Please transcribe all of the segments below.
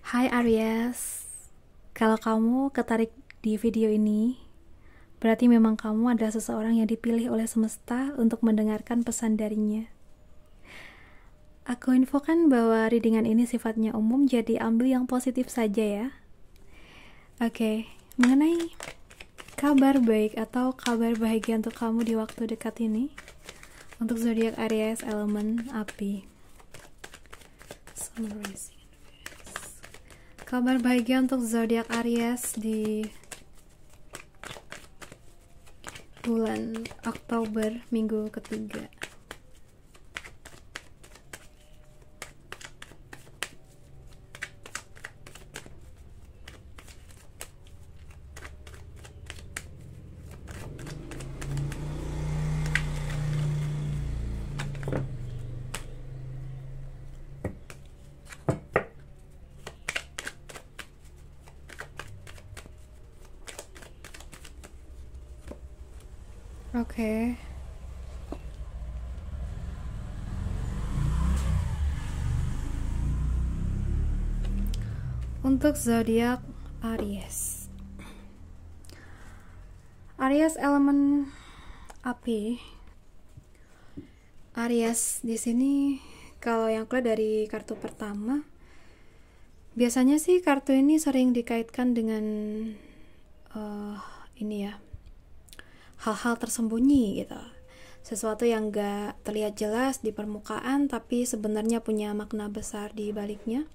Hai Aries, kalau kamu ketarik di video ini, berarti memang kamu adalah seseorang yang dipilih oleh semesta untuk mendengarkan pesan darinya. Aku infokan bahwa readingan ini sifatnya umum, jadi ambil yang positif saja ya. Oke, mengenai kabar baik atau kabar bahagia untuk kamu di waktu dekat ini, untuk zodiak Aries elemen api. Summarizing. Kabar bahagia untuk zodiak Aries di bulan Oktober minggu ketiga. Oke. Untuk zodiak Aries. Aries elemen api. Aries di sini kalau yang keluar dari kartu pertama, biasanya sih kartu ini sering dikaitkan dengan ini ya, hal-hal tersembunyi gitu, sesuatu yang gak terlihat jelas di permukaan tapi sebenarnya punya makna besar di baliknya.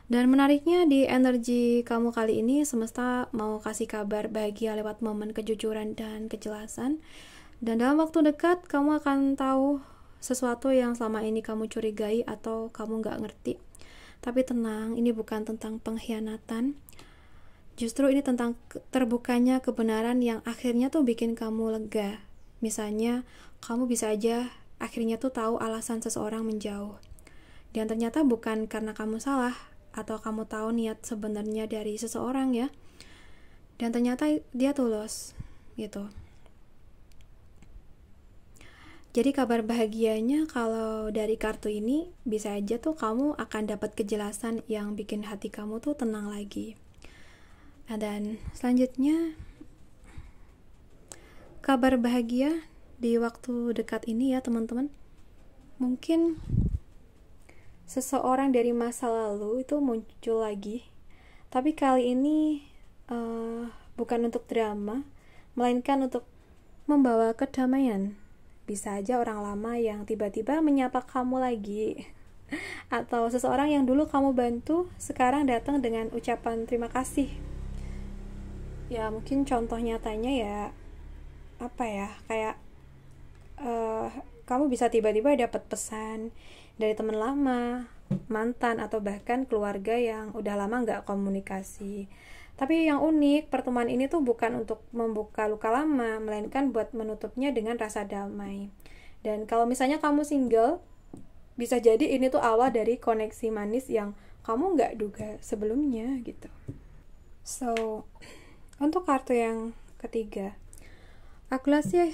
Dan menariknya di energi kamu kali ini, semesta mau kasih kabar bahagia lewat momen kejujuran dan kejelasan. Dan dalam waktu dekat kamu akan tahu sesuatu yang selama ini kamu curigai atau kamu gak ngerti. Tapi tenang, ini bukan tentang pengkhianatan. Justru ini tentang terbukanya kebenaran yang akhirnya tuh bikin kamu lega. Misalnya, kamu bisa aja akhirnya tuh tahu alasan seseorang menjauh. Dan ternyata bukan karena kamu salah, atau kamu tahu niat sebenarnya dari seseorang ya. Dan ternyata dia tulus, gitu. Jadi kabar bahagianya kalau dari kartu ini, bisa aja tuh kamu akan dapat kejelasan yang bikin hati kamu tuh tenang lagi. Dan selanjutnya, kabar bahagia di waktu dekat ini ya teman-teman. Mungkin seseorang dari masa lalu itu muncul lagi. Tapi kali ini bukan untuk drama, melainkan untuk membawa kedamaian. Bisa aja orang lama yang tiba-tiba menyapa kamu lagi. Atau seseorang yang dulu kamu bantu, sekarang datang dengan ucapan terima kasih. Ya mungkin contoh nyatanya ya apa ya, kayak kamu bisa tiba-tiba dapat pesan dari teman lama, mantan, atau bahkan keluarga yang udah lama gak komunikasi. Tapi yang unik, pertemuan ini tuh bukan untuk membuka luka lama, melainkan buat menutupnya dengan rasa damai. Dan kalau misalnya kamu single, bisa jadi ini tuh awal dari koneksi manis yang kamu gak duga sebelumnya gitu. So, untuk kartu yang ketiga, aku lihat sih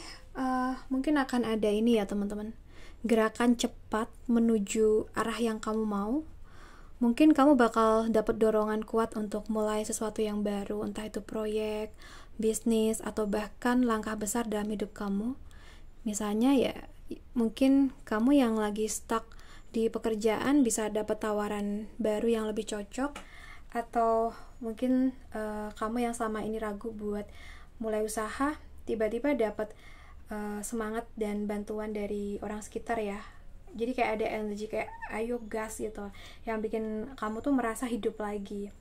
mungkin akan ada ini ya teman-teman, gerakan cepat menuju arah yang kamu mau. Mungkin kamu bakal dapat dorongan kuat untuk mulai sesuatu yang baru, entah itu proyek, bisnis, atau bahkan langkah besar dalam hidup kamu. Misalnya ya, mungkin kamu yang lagi stuck di pekerjaan bisa dapat tawaran baru yang lebih cocok, atau mungkin kamu yang selama ini ragu buat mulai usaha, tiba-tiba dapat semangat dan bantuan dari orang sekitar ya. Jadi kayak ada energi kayak ayo gas gitu, yang bikin kamu tuh merasa hidup lagi.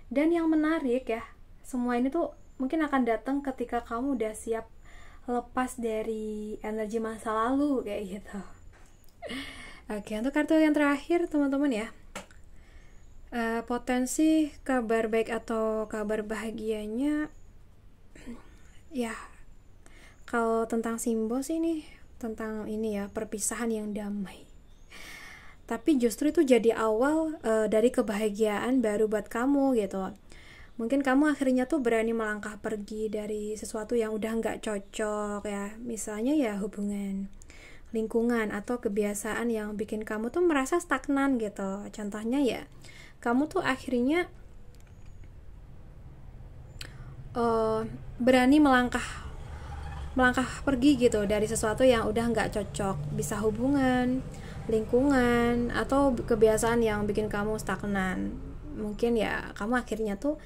Dan yang menarik ya, semua ini tuh mungkin akan datang ketika kamu udah siap lepas dari energi masa lalu kayak gitu. Oke, untuk kartu yang terakhir teman-teman ya, potensi kabar baik atau kabar bahagianya ya, kalau tentang simbol sih nih tentang ini ya, perpisahan yang damai. Tapi justru itu jadi awal dari kebahagiaan baru buat kamu gitu. Mungkin kamu akhirnya tuh berani melangkah pergi dari sesuatu yang udah gak cocok ya. Misalnya ya hubungan, lingkungan, atau kebiasaan yang bikin kamu tuh merasa stagnan gitu. Contohnya ya kamu tuh akhirnya berani melangkah pergi gitu dari sesuatu yang udah nggak cocok, bisa hubungan, lingkungan, atau kebiasaan yang bikin kamu stagnan. Mungkin ya kamu akhirnya tuh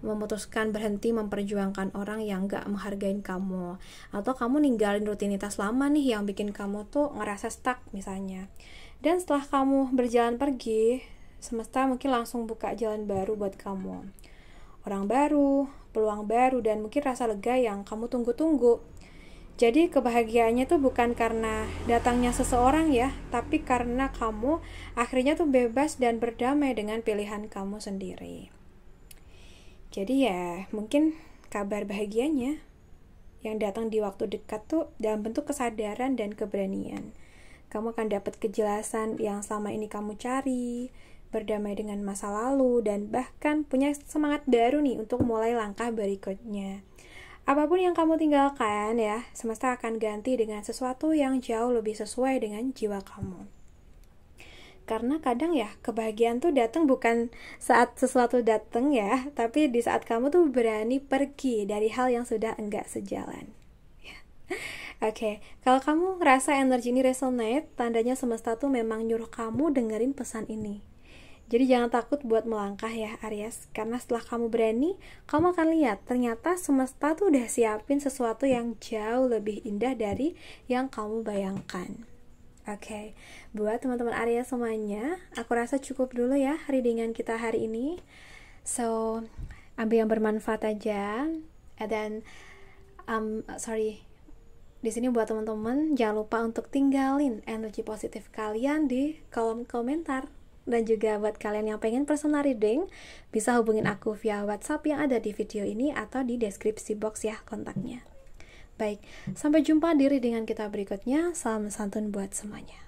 memutuskan berhenti memperjuangkan orang yang nggak menghargain kamu, atau kamu ninggalin rutinitas lama nih yang bikin kamu tuh ngerasa stuck misalnya. Dan setelah kamu berjalan pergi, semesta mungkin langsung buka jalan baru buat kamu, orang baru, peluang baru, dan mungkin rasa lega yang kamu tunggu-tunggu. Jadi kebahagiaannya tuh bukan karena datangnya seseorang ya, tapi karena kamu akhirnya tuh bebas dan berdamai dengan pilihan kamu sendiri. Jadi ya mungkin kabar bahagianya yang datang di waktu dekat tuh dalam bentuk kesadaran dan keberanian. Kamu akan dapat kejelasan yang selama ini kamu cari, berdamai dengan masa lalu, dan bahkan punya semangat baru nih untuk mulai langkah berikutnya. Apapun yang kamu tinggalkan ya, semesta akan ganti dengan sesuatu yang jauh lebih sesuai dengan jiwa kamu. Karena kadang ya, kebahagiaan tuh datang bukan saat sesuatu datang ya, tapi di saat kamu tuh berani pergi dari hal yang sudah enggak sejalan. Oke, kalau kamu ngerasa energi ini resonate, tandanya semesta tuh memang nyuruh kamu dengerin pesan ini. Jadi jangan takut buat melangkah ya Aries, karena setelah kamu berani, kamu akan lihat ternyata semesta tuh udah siapin sesuatu yang jauh lebih indah dari yang kamu bayangkan. Oke, buat teman-teman Aries semuanya, aku rasa cukup dulu ya readingan kita hari ini. So, ambil yang bermanfaat aja. Dan di sini buat teman-teman jangan lupa untuk tinggalin energi positif kalian di kolom komentar. Dan juga buat kalian yang pengen personal reading, bisa hubungin aku via WhatsApp yang ada di video ini atau di deskripsi box ya kontaknya. Baik, sampai jumpa di readingan kita berikutnya. Salam santun buat semuanya.